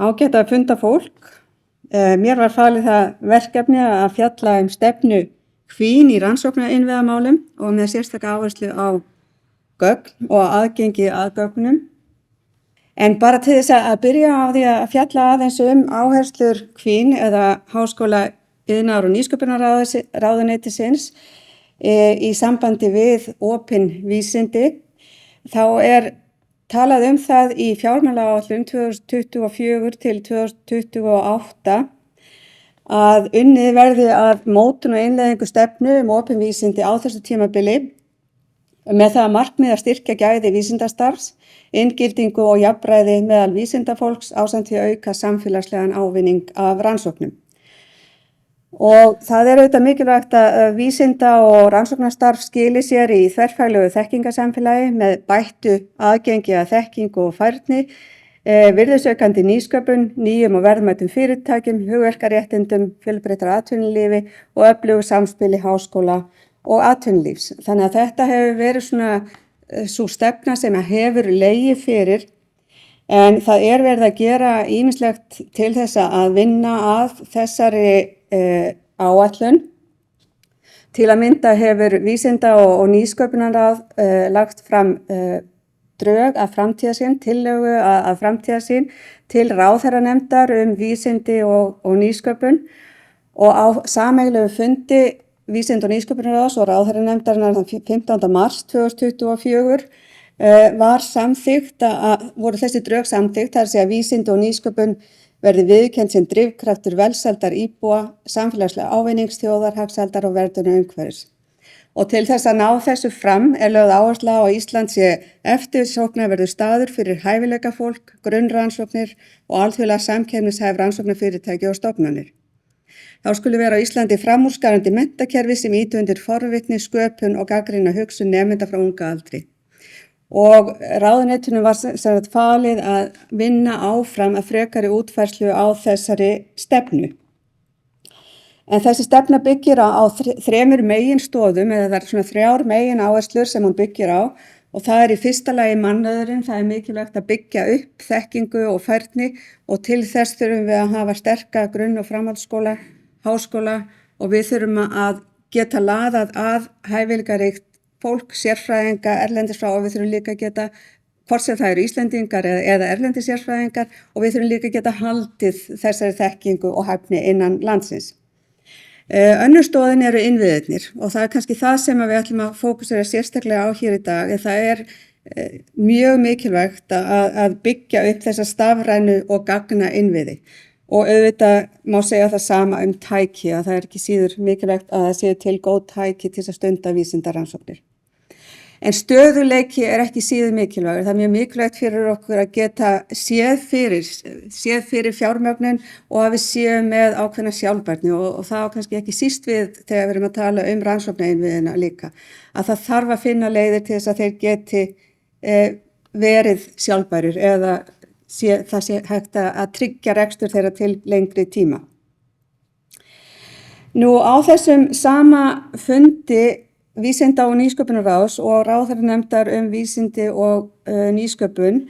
Ágætt að funda fólk. Mér var falið það verkefni að fjalla stefnu Hvín í rannsóknarinnviðamálum og með sérstaka áherslu á gögn og aðgengi að gögnum. En bara til þess að byrja á því að fjalla aðeins áherslur Hvín eða Háskóla iðnaðar- og nýsköpunarráðuneytisins í sambandi við opin vísindi, þá talað það í fjármálaáætlun 2024 til 2028 að unnið verði að mótun og innleiðingu stefnu opin vísindi á þessu tímabili með það að markmið að styrkja gæði vísindastarfs, inngildingu og jafnræði meðal vísindafólks ásamt því að auka samfélagslegan ávinning af rannsóknum. Og það auðvitað mikilvægt að vísinda- og rannsóknarstarf skili sér í þverfaglegu þekkingasamfélagi með bættu aðgengi að þekkingu og færni, virðisaukandi nýsköpun, nýjum og verðmætum fyrirtækjum, hugverkaréttindum, fjölbreyttara atvinnulífi og öflugu samspili háskóla og atvinnulífs. Þannig að þetta hefur verið sú stefna sem hefur legið fyrir, en það verið að gera ýmislegt til þess að vinna að þessari áætlun. Til að mynda hefur vísinda- og nýsköpunarráð lagt fram drög að framtíðarsýn, tillögu að framtíðarsýn til ráðherranefndar vísindi og nýsköpun, og á sameiginlegu fundi vísinda- og nýsköpunarráðs og ráðherranefndarinnar þann 15. mars 2024 voru þessi drög samþykkt, þar að vísindi og nýsköpun verði viðurkennd sem drifkraftur velsældar íbúa, samfélagslega ávinnings, þjóðarhagsældar og verndar umhverfis. Og til þess að ná þessu fram lögð áhersla á að Ísland sé eftirsóknarverður staður fyrir hæfileikafólk, grunnrannsóknir og alþjóðlega samkeppnishæf rannsóknarfyrirtæki og stofnanir. Þá skuli vera á Íslandi framúrskarandi menntakerfi sem ýti undir forvitni, sköpun og gagnrýna hugsun nemenda frá unga aldri. Og ráðuneytinu var falið að vinna áfram að frekari útfærslu á þessari stefnu. En þessi stefna byggir á þremur meginstoðum, eða það svona 3 megináherslur sem hún byggir á, og það í fyrsta lagi mannauðurinn. Það mikilvægt að byggja upp þekkingu og færni, og til þess þurfum við að hafa sterka grunn- og framhaldsskóla, háskóla, og við þurfum að geta laðað að hæfileikaríkt fólk, sérfræðinga erlendis frá, og við þurfum líka að geta, hvort sem það Íslendingar eða erlendis sérfræðingar, og við þurfum líka að geta haldið þessari þekkingu og hæfni innan landsins. Önnur stoðin innviðirnir, og það kannski það sem við ætlum að fókusera sérstaklega á hér í dag. Það mjög mikilvægt að byggja upp þessa stafrænu og gagna innviði. Og auðvitað má segja það sama tæki, að það ekki síður mikilvægt að það séu til góð tæki til að stunda vísindarannsóknir. En stöðuleiki ekki síður mikilvægur. Það mjög mikilvægt fyrir okkur að geta séð fyrir fjármögnun og að við séum með ákveðna sjálfbærni, og það kannski ekki síst við þegar við erum að tala rannsóknarinnviðina líka. Að það þarf að finna leiðir til þess að þeir geti verið sjálfbærir, eða það sé hægt að tryggja rekstur þeirra til lengri tíma. Nú á þessum sama fundi vísinda- og nýsköpunarráðs og ráðherranefndar vísindi og nýsköpun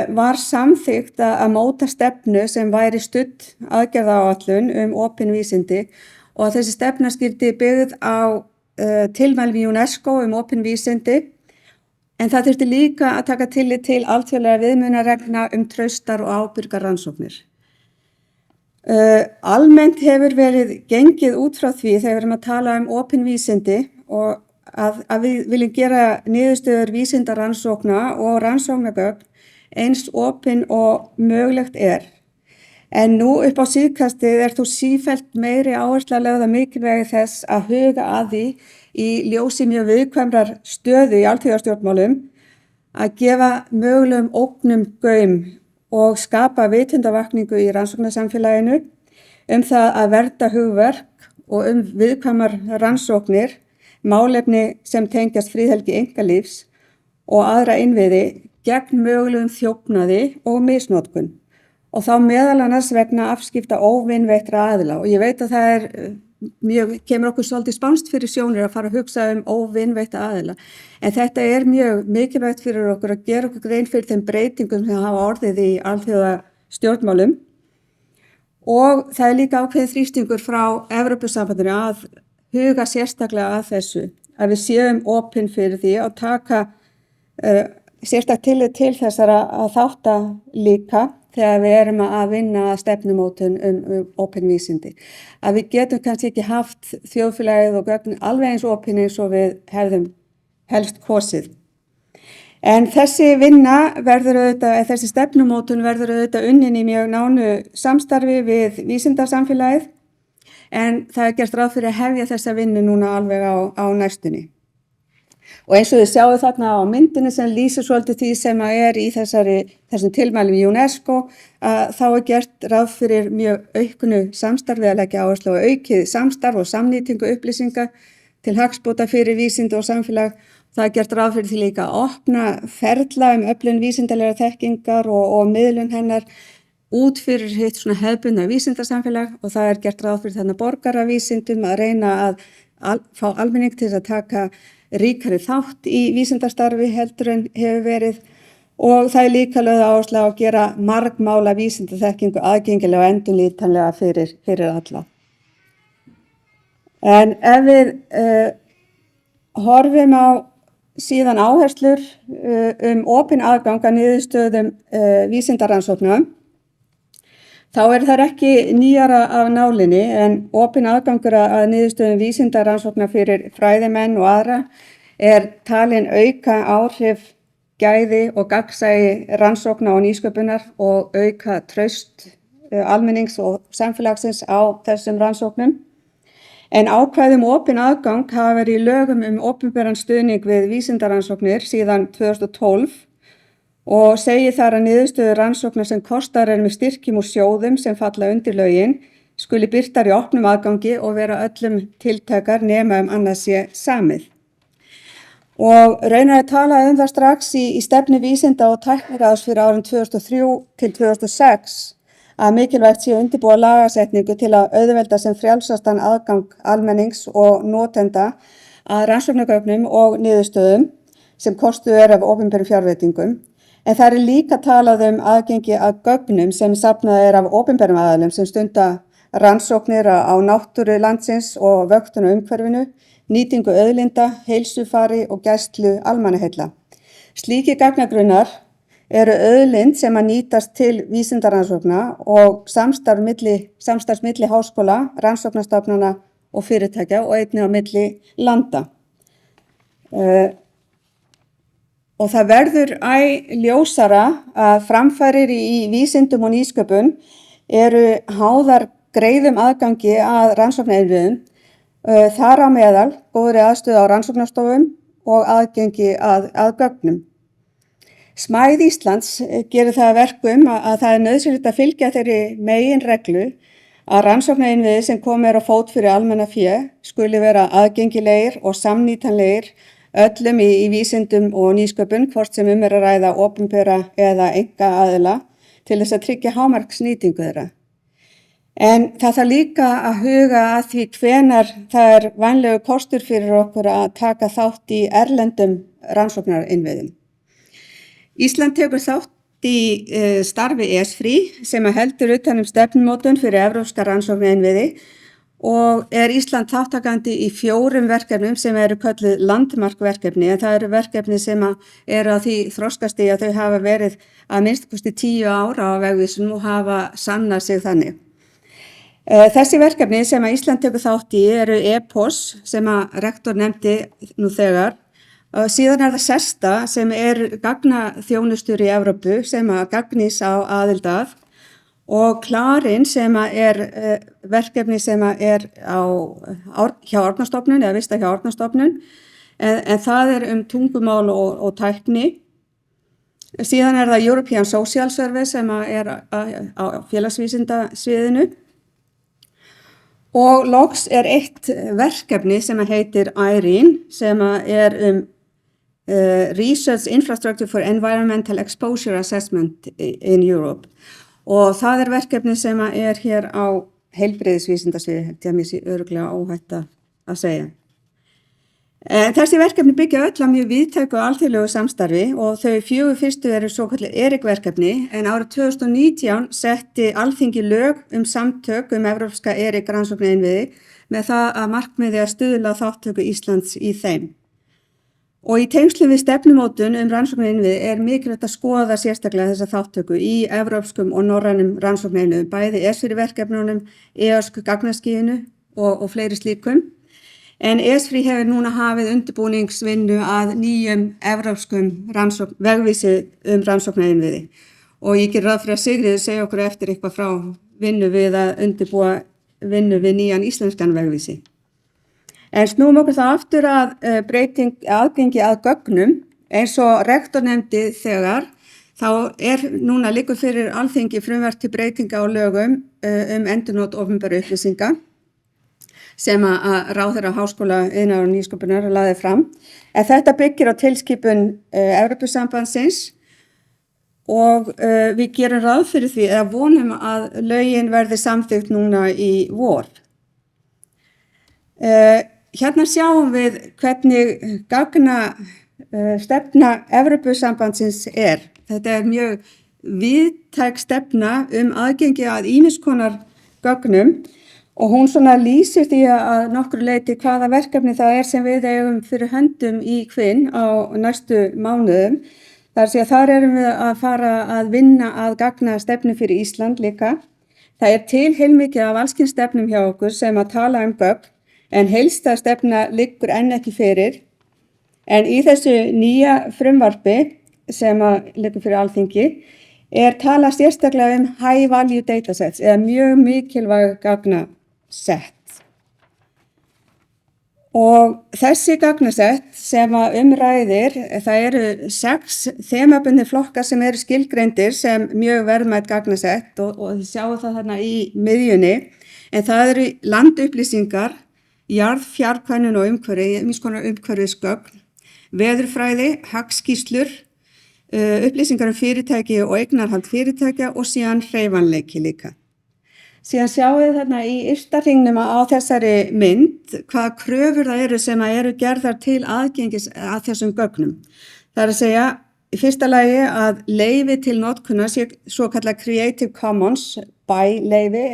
var samþykkt að móta stefnu sem væri studd aðgerðaáætlun opin vísindi, og að þessi stefna skyldi byggð á tilmælum UNESCO opin vísindi, en það þurfti líka að taka tillit til alþjóðlegra viðmiðunarreglna traustar og ábyrgar rannsóknir. Almennt hefur verið gengið út frá því þegar við erum að tala opin vísindi, og að við viljum gera niðurstöður vísindarannsókna og rannsóknagögn eins opin og mögulegt En nú upp á síðkastið þó sífellt meiri áhersla lögð á mikilvægi þess að huga að því í ljósi mjög viðkvæmrar stöðu í alþjóðastjórnmálum að gefa mögulegum ógnum gaum og skapa vitundavakningu í rannsóknarsamfélaginu það að vernda hugverk og viðkvæmar rannsóknir, málefni sem tengjast friðhelgi einkalífs og aðra innviði gegn mögulegum þjófnaði og misnotkun. Og þá meðal annars vegna afskipta óvinveittra aðila, og ég veit að það kemur okkur svolítið spánskt fyrir sjónir að fara að hugsa óvinveitta aðila, en þetta mjög mikilvægt fyrir okkur að gera okkur grein fyrir þeim breytingum sem hafa orðið í alþjóða stjórnmálum og það líka ákveðið þrýstingur frá Evrópusambandinu að huga sérstaklega að þessu, að við séum opin fyrir því að taka sérstak tillit til þessara þátta líka þegar við erum að vinna að stefnumótun opin vísindi. Að við getum kannski ekki haft þjóðfélagið og gögn alveg eins opin eins og við hefðum helst kosið. En þessi vinna verður auðvitað, þessi stefnumótun verður auðvitað unnin í mjög nánu samstarfi við vísindasamfélagið, en það gert ráð fyrir að hefja þessa vinnu núna alveg á næstunni. Og eins og þið sjáu þarna á myndinni sem lýsir svolítið því sem í þessum tilmælum UNESCO, þá gert ráð fyrir mjög auknu samstarfi að leggja áherslu á aukið samstarf og samnýtingu upplýsinga til hagsbóta fyrir vísindi og samfélag. Það gert ráð fyrir því líka að opna ferla öflun vísindalega þekkingar og miðlun hennar út fyrir hitt svona hefðbundna vísindasamfélag og það gert ráð fyrir þarna borgaravísindum að reyna að fá almenning til að taka ríkari þátt í vísindastarfi heldur en hefur verið og það líka lögð áherslu á að gera margmála vísindaþekkingu aðgengilega og endurnýtanlega fyrir alla. En ef við horfum á síðan áherslur opin aðgang að niðurstöðum vísindarannsókna, þá þær ekki nýjara af nálinni en opin aðgangur að niðurstöðum vísindarannsókna fyrir fræðimenn og aðra talin auka áhrif, gæði og gagnsæi rannsókna og nýsköpunar og auka traust almennings og samfélagsins á þessum rannsóknum. En ákvæði opin aðgang hafa verið í lögum opinberan stuðning við vísindarannsóknir síðan 2012 og segir þar að niðurstöður rannsóknar sem kostaðar með styrkjum úr sjóðum sem falla undir lögin skuli birtar í opnum aðgangi og vera öllum tiltækar nema annað sé samið. Og raunar talað það strax í stefnu vísinda og tækniráðs fyrir árin 2003 til 2006 að mikilvægt sé að undirbúa lagasetningu til að auðvelda sem frjálsastan aðgang almennings og notenda að rannsóknargögnum og niðurstöðum sem kostuð af opinberum fjárveitingum. En það líka talað aðgengi að gögnum sem safnað af opinberum aðilum sem stunda rannsóknir á náttúru landsins og vöktun á umhverfinu, nýtingu auðlinda, heilsufari og gæslu almannaheilla. Slíkir gagnagrunnar eru auðlind sem að nýtast til vísindarannsókna og samstarf milli háskóla, rannsóknastofnana og fyrirtækja og einnig á milli landa. Og það verður ljósara að framfarir í vísindum og nýsköpun eru háðar greiðum aðgangi að rannsóknarinnviðum, þar á meðal góðri aðstöðu á rannsóknarstofum og aðgengi að gögnum. Smæð Íslands gerir það að verkum að það nauðsynlegt að fylgja þeirri meginreglu að rannsóknarinnviðir sem komið á fót fyrir almenna fé skuli vera aðgengilegir og samnýtanlegir öllum í vísindum og nýsköpun, hvort sem að ræða opinbera eða einkaaðila til þess að tryggja hámarksnýtingu þeirra. En það þarf líka að huga að því hvenær það vænlegur kostur fyrir okkur að taka þátt í erlendum rannsóknarinnviðum. Ísland tekur þátt í starfi ESFRI sem heldur utan stefnumótun fyrir evrópska rannsóknarinnviði og Ísland þátttakandi í 4 verkefnum sem eru kölluð landmarkverkefni, en það eru verkefni sem eru á því þroskastigi að þau hafa verið að minnstakosti 10 ár á vegvísum og hafa sannað sig þannig. Þessi verkefni sem að Ísland tekur þátt í eru EPOS sem að rektor nefndi nú þegar. Síðan það SESTA sem gagnaþjónustur í Evrópu sem að gagnís á aðild að og Clarin sem að verkefni sem að hjá Árnastofnun eða vista hjá Árnastofnun en það tungumál og tækni. Síðan það European Social Service sem að á félagsvísindasviðinu. Og loks eitt verkefni sem heitir IRENE sem er Research Infrastructure for Environmental Exposure Assessment in Europe. Og það verkefni sem hér á heilbrigðisvísindasviði, held ég að mér sé örugglega óhætt að segja. Þessi verkefni byggja öll á mjög víðtæku og alþjóðlegu samstarfi og þau 4 fyrstu eru svokölluð ERIC-verkefni en árið 2019 setti Alþingi lög samtök evrópska ERIC-rannsóknainnviði með það að markmiði að stuðla þátttöku Íslands í þeim. Og í tengslum við stefnumótun rannsóknainnviði mikilvægt að skoða sérstaklega þessa þátttöku í evrópskum og norrænum rannsóknainnviðum, bæði ESFRI-verkefnunum, EOSC-gagnaskíinu og fleiri slíkum. En ESFRI hefur núna hafið undirbúningsvinnu að nýjum evrópskum vegvísi rannsóknainnviði og ég geri ráð fyrir að Sigríður segja okkur eftir eitthvað frá vinnu við að undirbúa vinnu við nýjan íslenskan vegvísi. En snúum okkur þá aftur að aðgengi að gögnum eins og rektor nefndi þegar þá núna liggur fyrir Alþingi frumvarp til breytinga á lögum endurnot opinberra upplýsinga sem að ráðherra Háskóla, iðnaðar og nýsköpunar lagði fram. En þetta byggir á tilskipun Evrópusambandsins og við gerum ráð fyrir því eða vonum að lögin verði samþykkt núna í vor. Hérna sjáum við hvernig gagnastefna Evrópusambandsins Þetta mjög víðtæk stefna aðgengi að ýmiss konar gögnum og hún svona lýsir því að nokkru leyti hvaða verkefni það sem við eigum fyrir höndum í Hvinn á næstu mánuðum. Þar erum við að fara að vinna að gagnastefnu fyrir Ísland líka. Það til heilmikið af alls kyns stefnum hjá okkur sem að tala gögn, en heildstæð stefna liggur enn ekki fyrir. En í þessu nýja frumvarpi sem að liggur fyrir Alþingi talað sérstaklega high value datasets eða mjög mikilvæg gagnasett. Og þessi gagnasett sem að ræðir, það eru 6 þemabundnir flokkar sem eru skilgreindir sem mjög verðmæt gagnasett og þið sjáu það þarna í miðjunni, en það eru landupplýsingar, jarðfjarkönnun og umhverfi, ýmiss konar umhverfisgögn, veðurfræði, hagskýrslur, upplýsingar fyrirtæki og eignarhald fyrirtækja og síðan hreyfanleiki líka. Síðan sjáum við þarna í ysta hringnum á þessari mynd hvaða kröfur það eru sem eru gerðar til aðgengis að þessum gögnum. Það að segja í fyrsta lagi að leyfi til notkunar sé svokallað Creative Commons by leyfi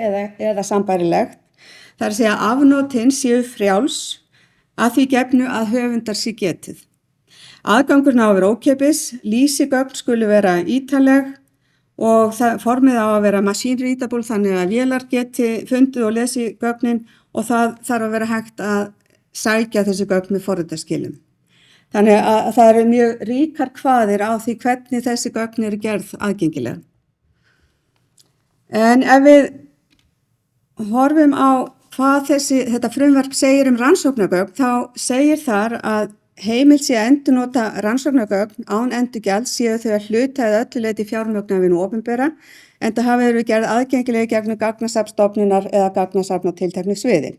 eða sambærilegt. Það að segja afnotin séu frjáls að því gefnu að höfundar sé getið. Aðgangurinn á að vera ókeypis, lýsigögn skulu vera ítarleg og formið á að vera machine readable þannig að vélar geti fundið og lesi gögnin og það þarf að vera hægt að sækja þessi gögn með forritaskilum. Þannig að það eru mjög ríkar kvaðir á því hvernig þessi gögn eru gerð aðgengilega. En ef við horfum á hvað þetta frumvarp segir rannsóknargögn, þá segir þar að heimilt sé að endurnota rannsóknargögn án endurgjalds séu þau að hluta eða öllu leyti fjármögnuð af hinu opinbera, enda hafa verið gerð aðgengileg gegnum gagnasafnsstofnunar eða gagnasafn á tilteknu sviði.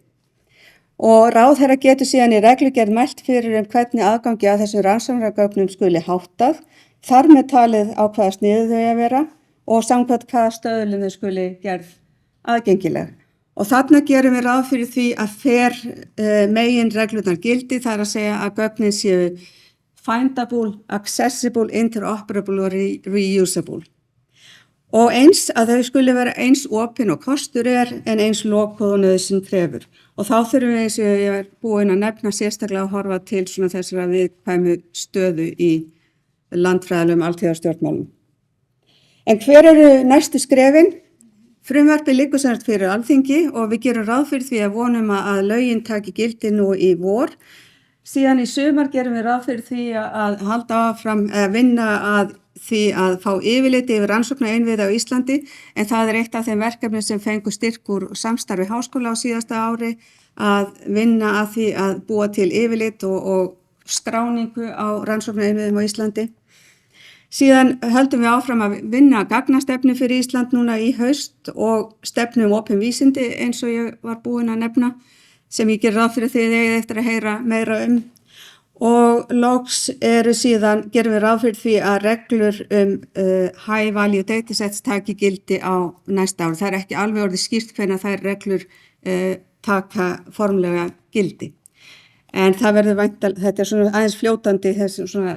Og ráðherra getur síðan í reglugerð mælt fyrir hvernig aðgangi að þessum rannsóknargögnum skuli háttað, þar með talið á hvaða sniðu þau að vera og samkvæmt hvaða stöðlum þau skuli gerð aðgengileg. Og þarna gerum við ráð fyrir því að megin reglurnar gildi, það að segja að gögnin séu findable, accessible, interoperable og reusable. Og eins að þau skuli vera eins opin og kostur en eins lokuð og nauðsyn krefur. Og þá þurfum við eins og ég búin að nefna sérstaklega að horfa til svona þessara viðkvæmu stöðu í landfræðilegum alþjóðastjórnmálum. En hver eru næstu skrefin? Frumvarpið liggur sem sagt fyrir Alþingi og við gerum ráð fyrir því að vonum að lögin taki gildi nú í vor. Síðan í sumar gerum við ráð fyrir því að halda áfram vinna að því að fá yfirliti yfir rannsóknainnviði á Íslandi, en það eitt af þeim verkefnum sem fengu styrk úr samstarfi Háskóla á síðasta ári að vinna að því að búa til yfirlit og skráningu á rannsóknainnviðum á Íslandi. Síðan höldum við áfram að vinna gagnastefnu fyrir Ísland núna í haust og stefnu opin vísindi eins og ég var búin að nefna sem ég ger ráð fyrir því þið eigið eftir að heyra meira Og loks síðan gerum við ráð fyrir því að reglur high value datasets taki gildi á næsta ár. Það ekki alveg orðið skýrt hvenær þær reglur taka formlega gildi. En það verður þetta svona aðeins fljótandi þessum svona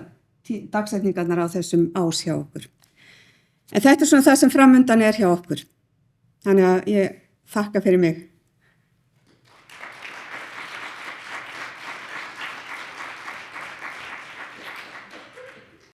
dagsetningarnar á þessum ás hjá okkur. En þetta svona það sem framundan hjá okkur. Þannig að ég þakka fyrir mig.